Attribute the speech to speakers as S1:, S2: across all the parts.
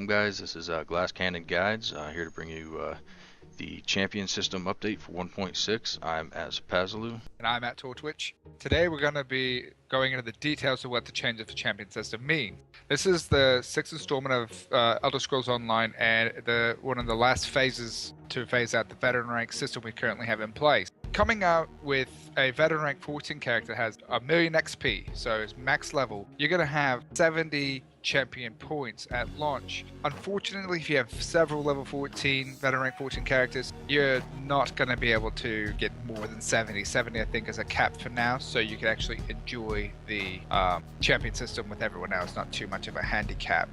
S1: guys? This is Glass Cannon Guides here to bring you the champion system update for 1.6. I'm as Pazalu.
S2: And I'm at Tortwitch. Today we're going to be going into the details of what the change of the champion system mean. This is the sixth installment of Elder Scrolls Online and one of the last phases to phase out the veteran rank system we currently have in place. Coming out with a veteran rank 14 character that has a million XP, so it's max level, you're going to have 70 champion points at launch. Unfortunately, if you have several level 14 veteran rank 14 characters, you're not going to be able to get more than 70. 70 I think is a cap for now, so you can actually enjoy the champion system with everyone else, not too much of a handicap.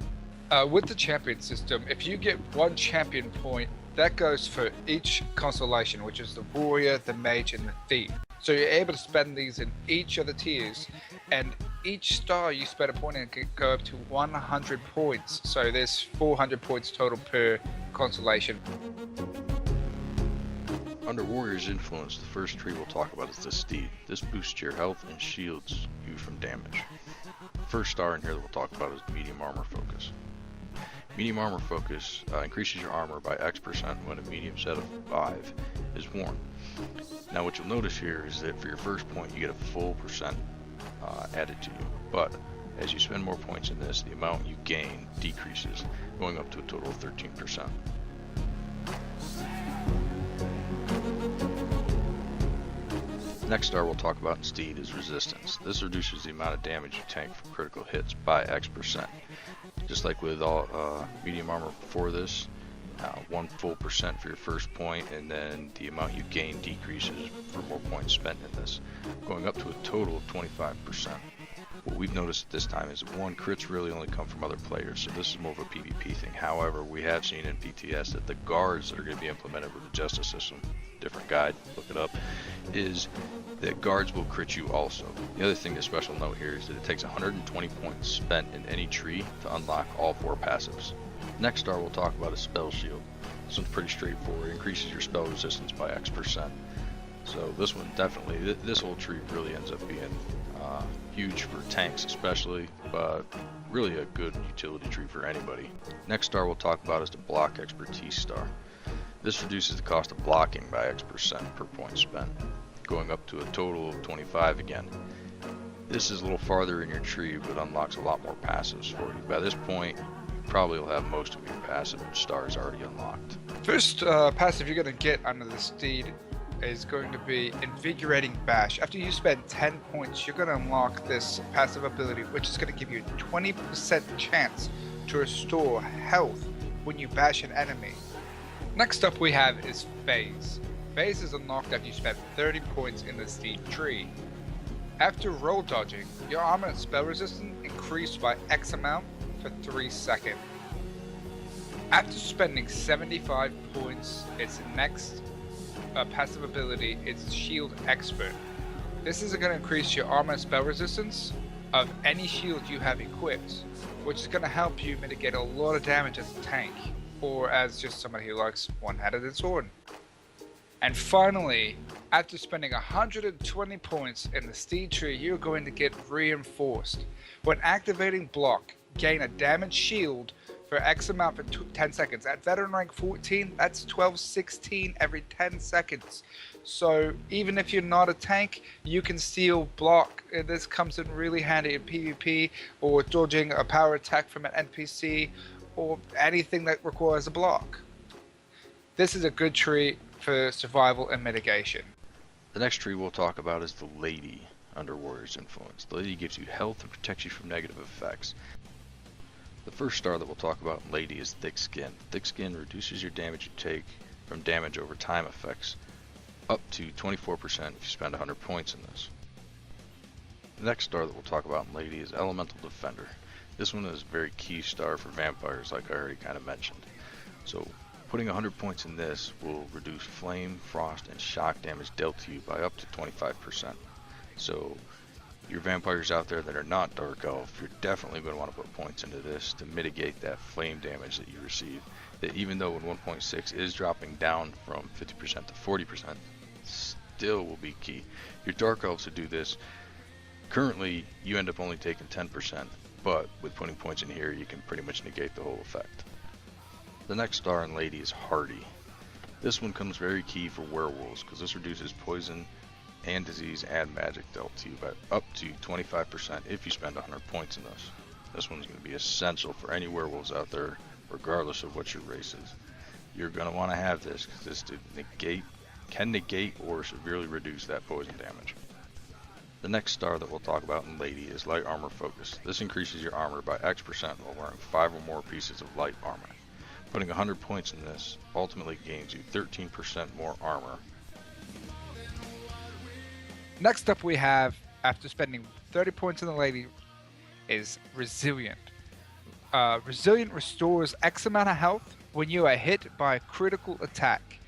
S2: With the champion system, if you get one champion point, that goes for each constellation, which is the warrior, the mage, and the thief. So you're able to spend these in each of the tiers, and each star you spend a point in can go up to 100 points. So there's 400 points total per constellation.
S1: Under Warrior's Influence, the first tree we'll talk about is the Steed. This boosts your health and shields you from damage. The first star in here that we'll talk about is Medium Armor Focus. Medium Armor Focus increases your armor by X% when a medium set of 5 is worn. Now what you'll notice here is that for your first point you get a full percent added to you, but as you spend more points in this, the amount you gain decreases, going up to a total of 13%. Next star we'll talk about in Steed is Resistance. This reduces the amount of damage you tank from critical hits by X%. Just like with all medium armor before this, 1 full percent for your first point, and then the amount you gain decreases for more points spent in this, going up to a total of 25%. What we've noticed this time is that crits really only come from other players, so this is more of a PvP thing. However, we have seen in PTS that the guards that are going to be implemented with the justice system, different guide, look it up, is that guards will crit you also. The other thing, a special note here, is that it takes 120 points spent in any tree to unlock all 4 passives. Next star we'll talk about is Spell Shield. This one's pretty straightforward. It increases your spell resistance by X%. So this one definitely, this whole tree really ends up being huge for tanks especially, but really a good utility tree for anybody. Next star we'll talk about is the Block Expertise star. This reduces the cost of blocking by X% per point spent, going up to a total of 25 again. This is a little farther in your tree, but unlocks a lot more passives for you. By this point, you probably will have most of your passive stars already unlocked.
S2: First passive you're going to get under the Steed is going to be Invigorating Bash. After you spend 10 points, you're going to unlock this passive ability, which is going to give you a 20% chance to restore health when you bash an enemy. Next up we have is Phase. Phase is unlocked after you spend 30 points in the Steed tree. After roll dodging, your armor and spell resistance increased by X amount for 3 seconds. After spending 75 points, its next passive ability is Shield Expert. This is going to increase your armor and spell resistance of any shield you have equipped, which is going to help you mitigate a lot of damage as a tank, or as just somebody who likes one-handed sword. And finally, after spending 120 points in the Steed tree, you're going to get Reinforced. When activating Block, gain a damage shield for X amount for 10 seconds. At veteran rank 14, that's 1216 every 10 seconds. So even if you're not a tank, you can still block. This comes in really handy in PvP, or dodging a power attack from an NPC, or anything that requires a block. This is a good tree for survival and mitigation.
S1: The next tree we'll talk about is the Lady under Warrior's Influence. The Lady gives you health and protects you from negative effects. The first star that we'll talk about in Lady is Thick Skin. Thick Skin reduces your damage you take from damage over time effects up to 24% if you spend 100 points in this. The next star that we'll talk about in Lady is Elemental Defender. This one is a very key star for vampires, like I already kind of mentioned. So putting 100 points in this will reduce flame, frost, and shock damage dealt to you by up to 25%. So your vampires out there that are not Dark Elf, you're definitely going to want to put points into this to mitigate that flame damage that you receive. That even though in 1.6 is dropping down from 50% to 40%, still will be key. Your Dark Elves to do this, currently you end up only taking 10%, but with putting points in here you can pretty much negate the whole effect. The next star in Lady is Hardy. This one comes very key for werewolves because this reduces poison and disease and magic dealt to you by up to 25% if you spend 100 points in this. This one's going to be essential for any werewolves out there regardless of what your race is. You're going to want to have this because this can negate or severely reduce that poison damage. The next star that we'll talk about in Lady is Light Armor Focus. This increases your armor by X% while wearing 5 or more pieces of light armor. Putting 100 points in this ultimately gains you 13% more armor.
S2: Next up we have, after spending 30 points in the Lady, is Resilient. Resilient restores X amount of health when you are hit by a critical attack,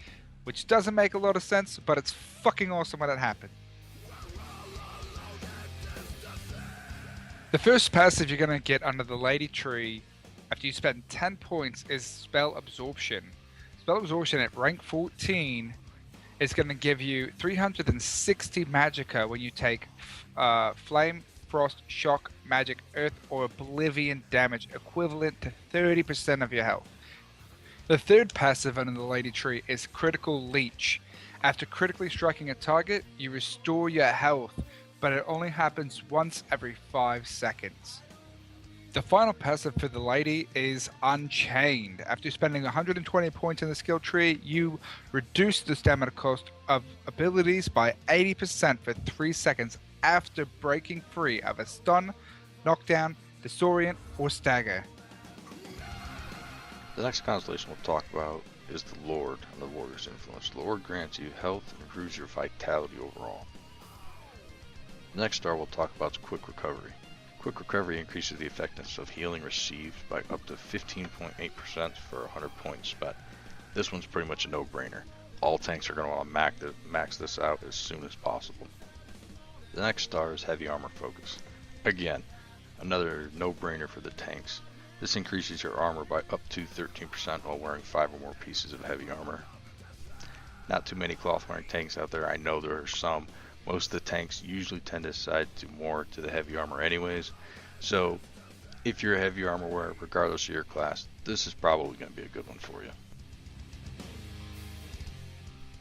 S2: which doesn't make a lot of sense, but it's fucking awesome when it happens. The first passive you're going to get under the Lady tree after you spend 10 points is Spell Absorption. Spell Absorption at rank 14 is going to give you 360 magicka when you take Flame, Frost, Shock, Magic, Earth, or Oblivion damage, equivalent to 30% of your health. The third passive under the Lady tree is Critical Leech. After critically striking a target, you restore your health, but it only happens once every 5 seconds. The final passive for the Lady is Unchained. After spending 120 points in the skill tree, you reduce the stamina cost of abilities by 80% for 3 seconds after breaking free of a stun, knockdown, disorient, or stagger.
S1: The next constellation we'll talk about is the Lord and the Warrior's Influence. The Lord grants you health and improves your vitality overall. The next star we'll talk about is Quick Recovery. Quick Recovery increases the effectiveness of healing received by up to 15.8% for 100 points spent. This one's pretty much a no-brainer. All tanks are going to want to max this out as soon as possible. The next star is Heavy Armor Focus. Again, another no-brainer for the tanks. This increases your armor by up to 13% while wearing 5 or more pieces of heavy armor. Not too many cloth-wearing tanks out there. I know there are some. Most of the tanks usually tend to side to the heavy armor anyways. So if you're a heavy armor wearer, regardless of your class, this is probably going to be a good one for you.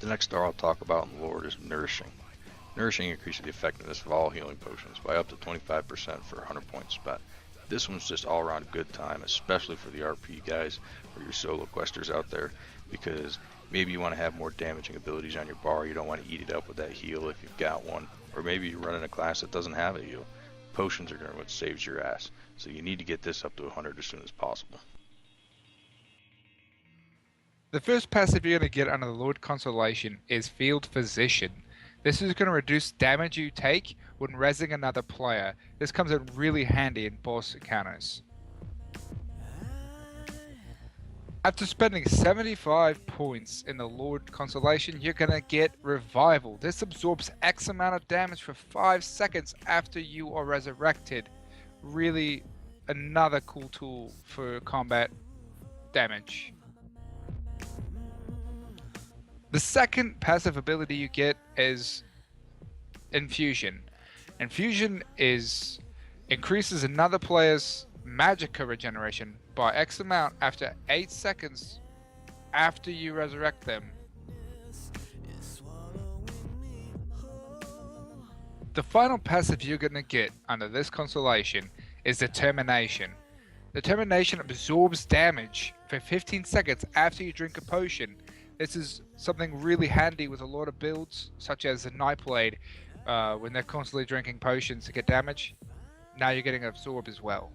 S1: The next star I'll talk about in the Lord is Nourishing. Nourishing increases the effectiveness of all healing potions by up to 25% for 100 points spent. This one's just all around good time, especially for the RP guys or your solo questers out there, because maybe you want to have more damaging abilities on your bar. You don't want to eat it up with that heal if you've got one, or maybe you're running a class that doesn't have a heal. Potions are going to what saves your ass, so you need to get this up to 100 as soon as possible.
S2: The first passive you're going to get under the Lord Constellation is Field Physician. This is going to reduce damage you take when rezzing another player. This comes in really handy in boss encounters. After spending 75 points in the Lord Constellation, you're going to get Revival. This absorbs X amount of damage for 5 seconds after you are resurrected. Really another cool tool for combat damage. The second passive ability you get is Infusion. Infusion increases another player's magicka regeneration by X amount after 8 seconds after you resurrect them. The final passive you're going to get under this constellation is Determination. Determination absorbs damage for 15 seconds after you drink a potion. This is something really handy with a lot of builds, such as the Nightblade, when they're constantly drinking potions to get damage. Now you're getting absorbed as well.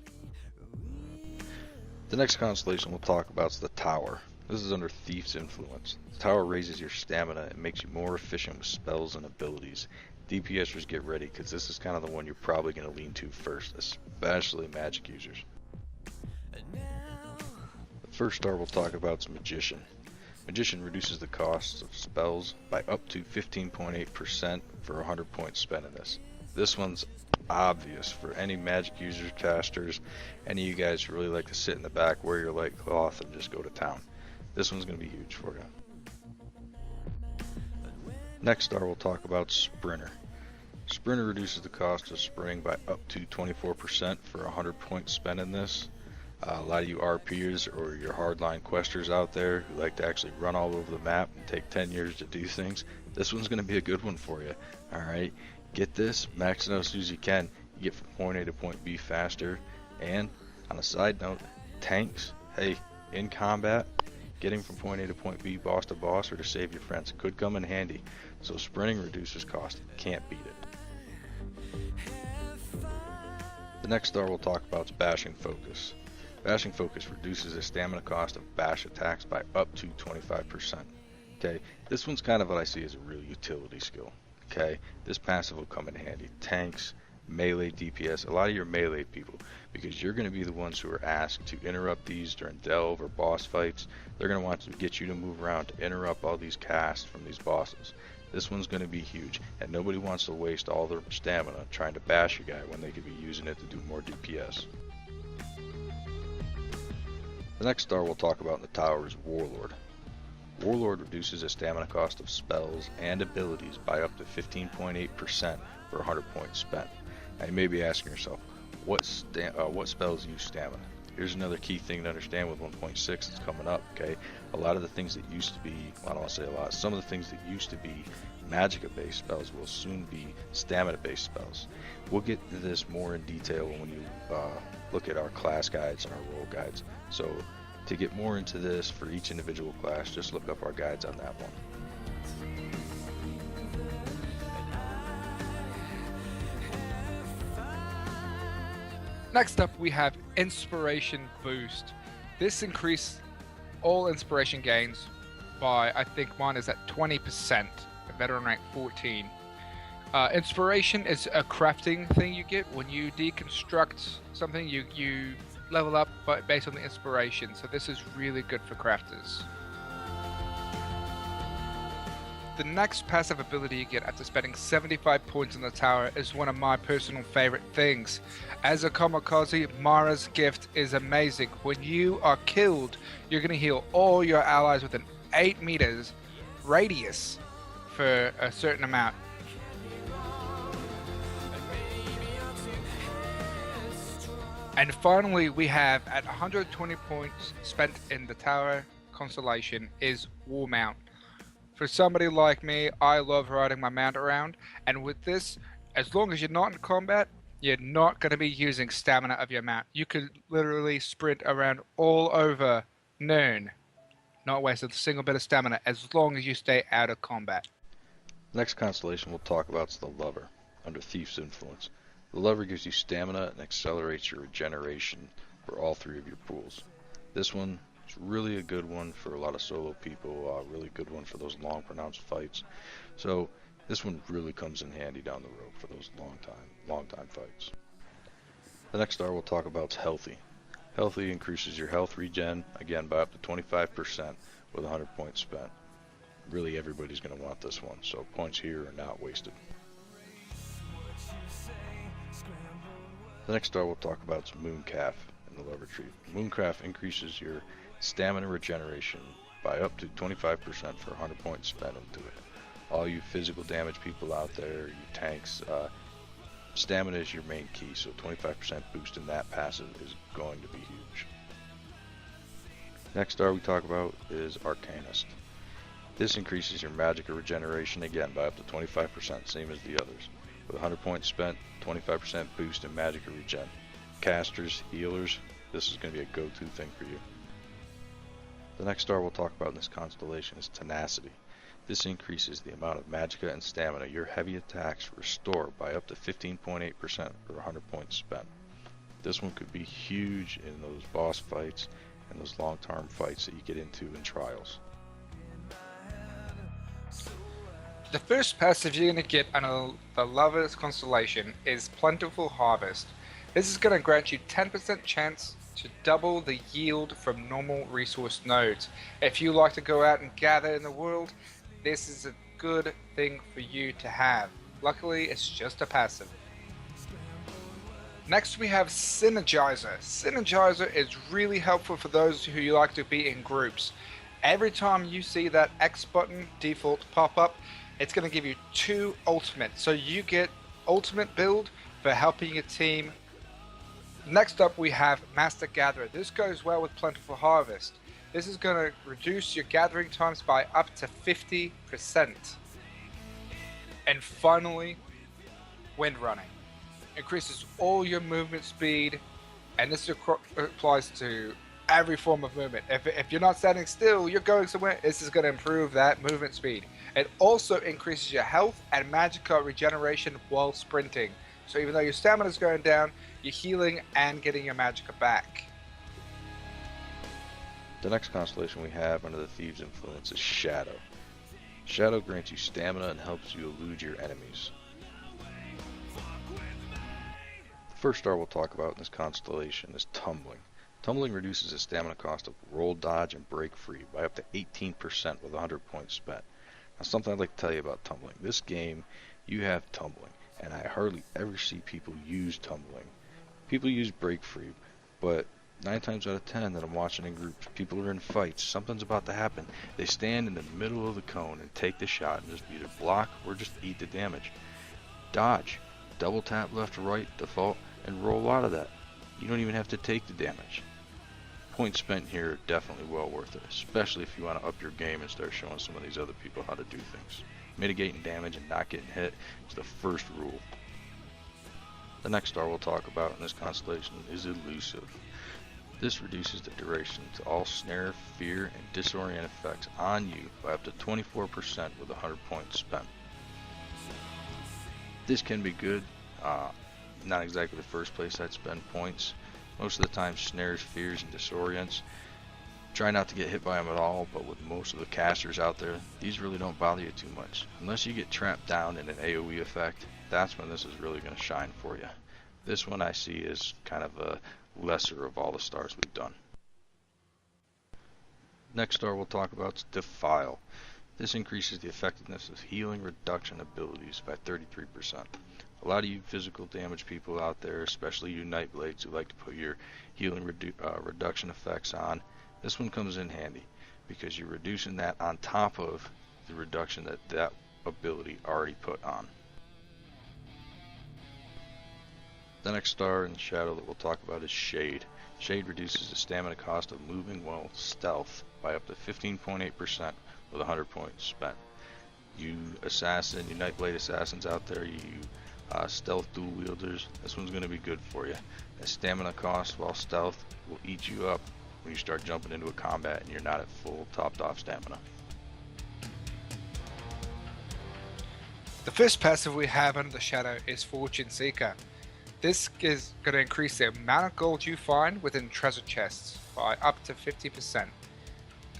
S1: The next constellation we'll talk about is the Tower. This is under Thief's Influence. The Tower raises your stamina and makes you more efficient with spells and abilities. DPSers get ready, because this is kind of the one you're probably going to lean to first, especially magic users. The first star we'll talk about is Magician. Magician reduces the cost of spells by up to 15.8% for 100 points spent in this. This one's obvious for any magic users, casters, any of you guys who really like to sit in the back, wear your light cloth, and just go to town. This one's going to be huge for you. Next star we'll talk about Sprinter. Sprinter reduces the cost of sprinting by up to 24% for 100 points spent in this. A lot of you RPers or your hardline questers out there who like to actually run all over the map and take 10 years to do things, this one's going to be a good one for you. Alright, get this, max it out as soon as you can. You get from point A to point B faster. And on a side note, tanks, hey, in combat, getting from point A to point B, boss to boss, or to save your friends could come in handy. So sprinting reduces cost, can't beat it. The next star we'll talk about is Bashing Focus. Bashing Focus reduces the stamina cost of bash attacks by up to 25%. Okay, this one's kind of what I see as a real utility skill. Okay, this passive will come in handy. Tanks, melee DPS, a lot of your melee people, because you're going to be the ones who are asked to interrupt these during delve or boss fights. They're going to want to get you to move around to interrupt all these casts from these bosses. This one's going to be huge, and nobody wants to waste all their stamina trying to bash a guy when they could be using it to do more DPS. The next star we'll talk about in the tower is Warlord. Warlord reduces the stamina cost of spells and abilities by up to 15.8% for 100 points spent. Now you may be asking yourself, what spells use stamina? Here's another key thing to understand with 1.6 that's coming up, okay? A lot of the things that used to be, I don't want to say a lot, some of the things that used to be Magicka-based spells will soon be stamina-based spells. We'll get to this more in detail when you look at our class guides and our role guides. So to get more into this for each individual class, just look up our guides on that one.
S2: Next up, we have Inspiration Boost. This increased all inspiration gains by, I think mine is at 20%, veteran rank 14. Inspiration is a crafting thing you get. When you deconstruct something, you level up based on the inspiration. So this is really good for crafters. The next passive ability you get after spending 75 points in the tower is one of my personal favorite things. As a kamikaze, Mara's gift is amazing. When you are killed, you're going to heal all your allies within 8 meters radius for a certain amount. And finally, we have at 120 points spent in the tower constellation is War Mount. For somebody like me, I love riding my mount around, and with this, as long as you're not in combat, you're not going to be using stamina of your mount. You could literally sprint around all over Nirn, not waste a single bit of stamina as long as you stay out of combat.
S1: Next constellation we'll talk about is the Lover, under Thief's Influence. The Lover gives you stamina and accelerates your regeneration for all 3 of your pools. This one is really a good one for a lot of solo people, really good one for those long pronounced fights. So this one really comes in handy down the road for those long time fights. The next star we'll talk about is Healthy. Healthy increases your health regen, again by up to 25% with 100 points spent. Really everybody's going to want this one, so points here are not wasted. The next star we'll talk about is Mooncalf in the Lover Tree. Mooncalf increases your stamina regeneration by up to 25% for 100 points spent into it. All you physical damage people out there, you tanks, stamina is your main key, so 25% boost in that passive is going to be huge. Next star we talk about is Arcanist. This increases your Magicka regeneration again by up to 25%, same as the others. With 100 points spent, 25% boost in Magicka regen. Casters, healers, this is going to be a go-to thing for you. The next star we'll talk about in this constellation is Tenacity. This increases the amount of Magicka and stamina your heavy attacks restore by up to 15.8% for 100 points spent. This one could be huge in those boss fights and those long-term fights that you get into in trials.
S2: The first passive you're going to get on the Lover's Constellation is Plentiful Harvest. This is going to grant you 10% chance to double the yield from normal resource nodes. If you like to go out and gather in the world, this is a good thing for you to have. Luckily, it's just a passive. Next we have Synergizer. Synergizer is really helpful for those who you like to be in groups. Every time you see that X button default pop up, it's going to give you 2 ultimate. So you get ultimate build for helping your team Next up, we have Master Gatherer. This goes well with Plentiful Harvest. This is going to reduce your gathering times by up to 50%. And finally, Wind Running. Increases all your movement speed, and this applies to every form of movement. If you're not standing still, you're going somewhere, this is going to improve that movement speed. It also increases your health and magicka regeneration while sprinting. So even though your stamina is going down, you're healing and getting your magicka back.
S1: The next constellation we have under the Thieves' influence is Shadow. Shadow grants you stamina and helps you elude your enemies. The first star we'll talk about in this constellation is Tumbling. Tumbling reduces the stamina cost of roll, dodge, and break free by up to 18% with 100 points spent. Now, something I'd like to tell you about Tumbling. This game, you have Tumbling, and I hardly ever see people use Tumbling. People use break free, but 9 times out of 10 that I'm watching in groups, people are in fights, something's about to happen. They stand in the middle of the cone and take the shot and just either block or just eat the damage. Dodge, double tap left to right, default, and roll out of that. You don't even have to take the damage. Points spent here are definitely well worth it, especially if you want to up your game and start showing some of these other people how to do things. Mitigating damage and not getting hit is the first rule. The next star we'll talk about in this constellation is Elusive. This reduces the duration to all snare, fear, and disorient effects on you by up to 24% with 100 points spent. This can be good, not exactly the first place I'd spend points. Most of the time, snares, fears, and disorients. Try not to get hit by them at all, but with most of the casters out there, these really don't bother you too much. Unless you get trapped down in an AoE effect, that's when this is really going to shine for you. This one I see is kind of a lesser of all the stars we've done. Next star we'll talk about is Defile. This increases the effectiveness of healing reduction abilities by 33%. A lot of you physical damage people out there, especially you Nightblades who like to put your healing reduction effects on, this one comes in handy because you're reducing that on top of the reduction that ability already put on. The next star in Shadow that we'll talk about is Shade. Shade reduces the stamina cost of moving while stealth by up to 15.8% with 100 points spent. You assassin, you Nightblade assassins out there, you stealth dual wielders, this one's going to be good for you. The stamina cost while stealth will eat you up when you start jumping into a combat and you're not at full topped off stamina.
S2: The first passive we have under the Shadow is Fortune Seeker. This is going to increase the amount of gold you find within treasure chests by up to 50%. The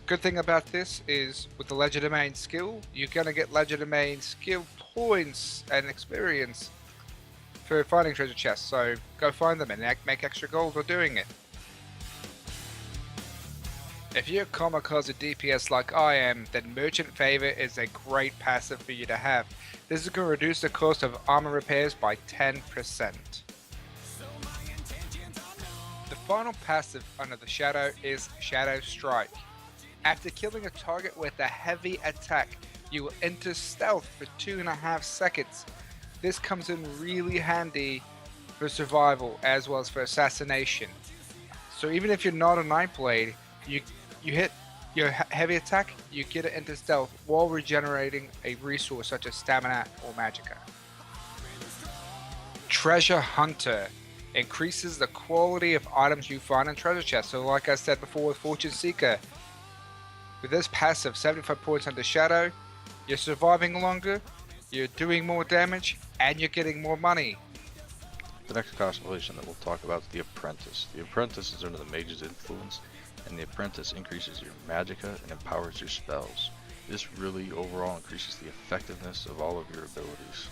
S2: good thing about this is with the Legerdemain skill, you're going to get Legerdemain skill points and experience for finding treasure chests, so go find them and make extra gold for doing it. If you're a kamikaze DPS like I am, then Merchant Favor is a great passive for you to have. This is going to reduce the cost of armor repairs by 10%. The final passive under the Shadow is Shadow Strike. After killing a target with a heavy attack, you will enter stealth for 2.5 seconds. This comes in really handy for survival as well as for assassination. So even if you're not a Nightblade, you hit your heavy attack, you get it into stealth while regenerating a resource such as stamina or magicka. Treasure Hunter increases the quality of items you find in treasure chests. So like I said before with Fortune Seeker, with this passive 75 points under Shadow, you're surviving longer, you're doing more damage, and you're getting more money.
S1: The next constellation that we'll talk about is the Apprentice. The Apprentice is under the Mage's influence, and the Apprentice increases your magicka and empowers your spells. This really overall increases the effectiveness of all of your abilities.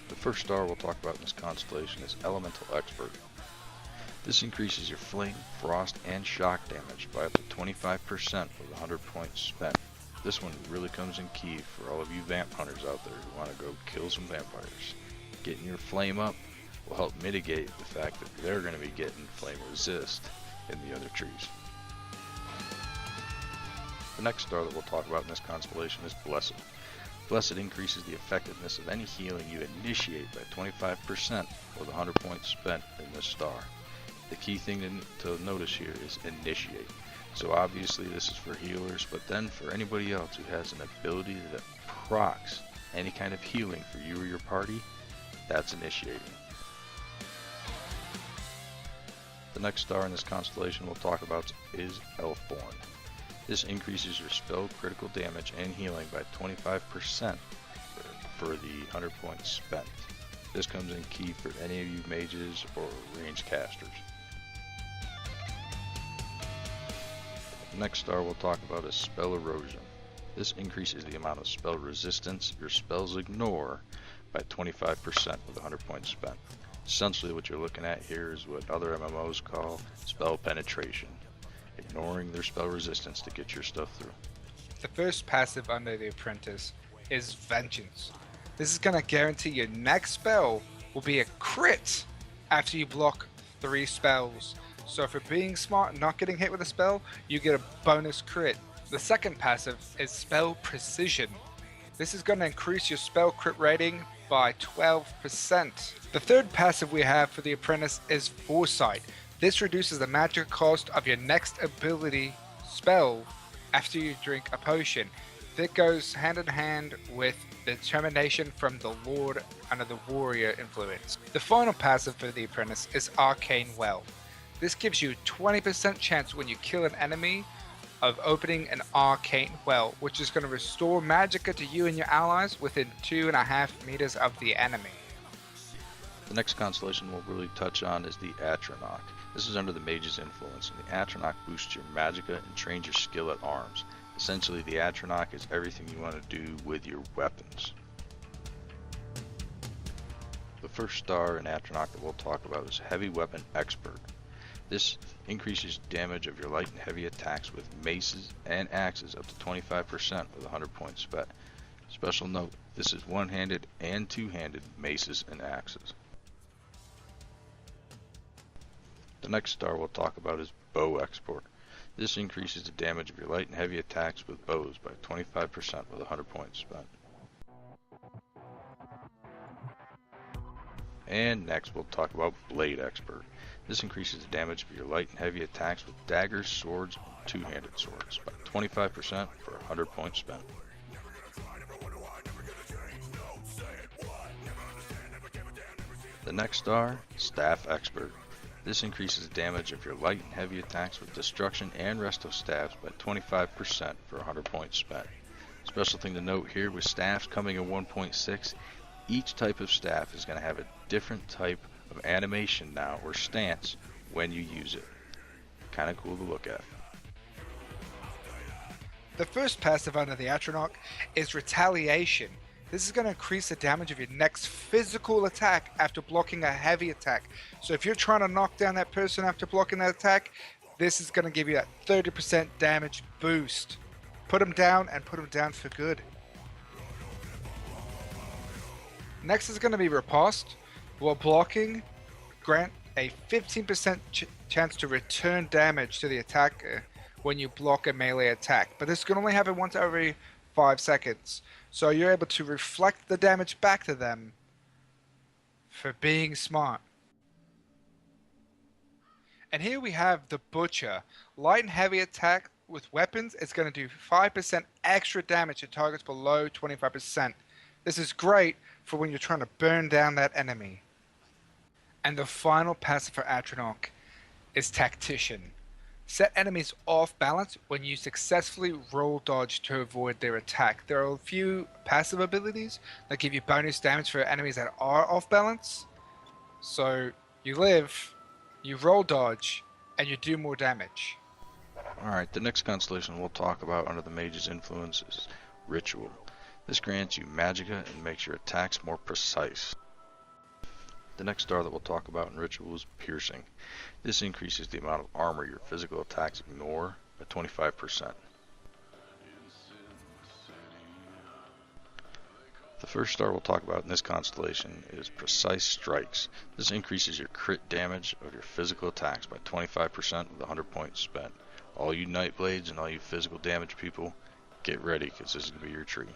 S1: The first star we'll talk about in this constellation is Elemental Expert. This increases your flame, frost, and shock damage by up to 25% with 100 points spent. This one really comes in key for all of you vamp hunters out there who want to go kill some vampires. Getting your flame up will help mitigate the fact that they're going to be getting flame resist in the other trees. The next star that we'll talk about in this constellation is Blessed. Blessed increases the effectiveness of any healing you initiate by 25% with 100 points spent in this star. The key thing to notice here is initiate. So obviously this is for healers, but then for anybody else who has an ability that procs any kind of healing for you or your party, that's initiating. The next star in this constellation we'll talk about is Elfborn. This increases your spell critical damage and healing by 25% for the 100 points spent. This comes in key for any of you mages or ranged casters. The next star we'll talk about is Spell Erosion. This increases the amount of spell resistance your spells ignore by 25% with 100 points spent. Essentially what you're looking at here is what other MMOs call spell penetration, ignoring their spell resistance to get your stuff through.
S2: The first passive under the Apprentice is Vengeance. This is going to guarantee your next spell will be a crit after you block 3 spells. So for being smart and not getting hit with a spell, you get a bonus crit. The second passive is Spell Precision. This is going to increase your spell crit rating by 12%. The third passive we have for the Apprentice is Foresight. This reduces the magic cost of your next ability spell after you drink a potion. That goes hand in hand with the determination from the Lord under the Warrior influence. The final passive for the Apprentice is Arcane Well. This gives you a 20% chance when you kill an enemy of opening an Arcane Well, which is going to restore magicka to you and your allies within 2.5 meters of the enemy.
S1: The next constellation we'll really touch on is the Atronach. This is under the Mage's influence, and the Atronach boosts your magicka and trains your skill at arms. Essentially, the Atronach is everything you want to do with your weapons. The first star in Atronach that we'll talk about is Heavy Weapon Expert. This increases damage of your light and heavy attacks with maces and axes up to 25% with 100 points spent. Special note, this is one-handed and two-handed maces and axes. The next star we'll talk about is Bow Export. This increases the damage of your light and heavy attacks with bows by 25% with 100 points spent. And next we'll talk about Blade Expert. This increases the damage of your light and heavy attacks with daggers, swords, and two-handed swords by 25% for 100 points spent. The next star, Staff Expert. This increases the damage of your light and heavy attacks with destruction and resto staffs by 25% for 100 points spent. Special thing to note here, with staffs coming in 1.6, each type of staff is going to have a different type of animation now, or stance, when you use it. Kind of cool to look at.
S2: The first passive under the Atronach is Retaliation. This is going to increase the damage of your next physical attack after blocking a heavy attack. So if you're trying to knock down that person after blocking that attack, this is going to give you that 30% damage boost. Put them down and put them down for good. Next is going to be Riposte. While blocking, grant a 15% chance to return damage to the attacker when you block a melee attack. But this can only happen once every 5 seconds. So you're able to reflect the damage back to them for being smart. And here we have the Butcher. Light and heavy attack with weapons is going to do 5% extra damage to targets below 25%. This is great for when you're trying to burn down that enemy. And the final passive for Atronach is Tactician. Set enemies off balance when you successfully roll dodge to avoid their attack. There are a few passive abilities that give you bonus damage for enemies that are off balance. So you live, you roll dodge, and you do more damage.
S1: Alright, the next constellation we'll talk about under the Mage's influence is Ritual. This grants you magicka and makes your attacks more precise. The next star that we'll talk about in Ritual is Piercing. This increases the amount of armor your physical attacks ignore by 25%. The first star we'll talk about in this constellation is Precise Strikes. This increases your crit damage of your physical attacks by 25% with 100 points spent. All you Nightblades and all you physical damage people, get ready because this is going to be your tree.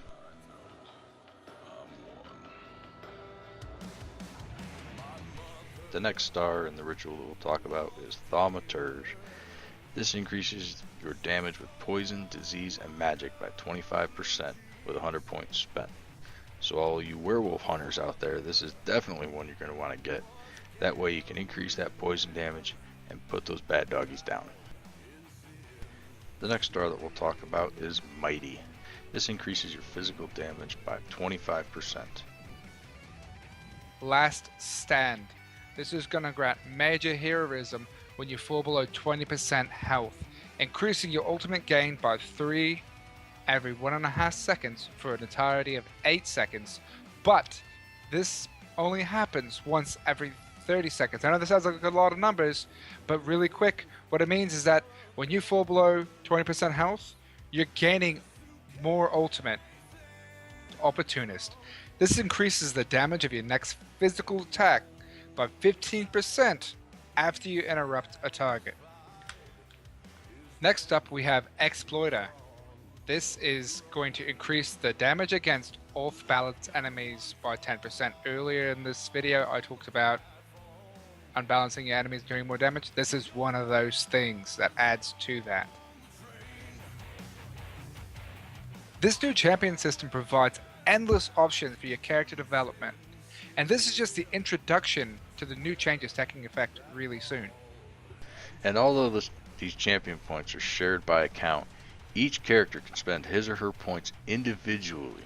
S1: The next star in the ritual we'll talk about is Thaumaturge. This increases your damage with poison, disease, and magic by 25% with 100 points spent. So all you werewolf hunters out there, this is definitely one you're going to want to get. That way you can increase that poison damage and put those bad doggies down. The next star that we'll talk about is Mighty. This increases your physical damage by 25%.
S2: Last Stand. This is going to grant major heroism when you fall below 20% health, increasing your ultimate gain by 3 every 1.5 seconds for an entirety of 8 seconds. But this only happens once every 30 seconds. I know this sounds like a lot of numbers, but really quick, what it means is that when you fall below 20% health, you're gaining more ultimate. Opportunist. This increases the damage of your next physical attack by 15% after you interrupt a target. Next up we have Exploiter. This is going to increase the damage against off-balance enemies by 10%. Earlier in this video I talked about unbalancing your enemies doing more damage. This is one of those things that adds to that. This new champion system provides endless options for your character development, and this is just the introduction to the new changes taking effect really soon.
S1: And although these champion points are shared by account, each character can spend his or her points individually.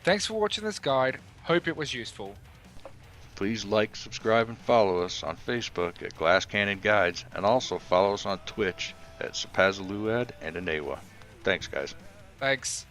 S2: Thanks for watching this guide. Hope it was useful.
S1: Please like, subscribe, and follow us on Facebook at Glass Cannon Guides, and also follow us on Twitch at Sapazaluad and Anewa. Thanks, guys.
S2: Thanks.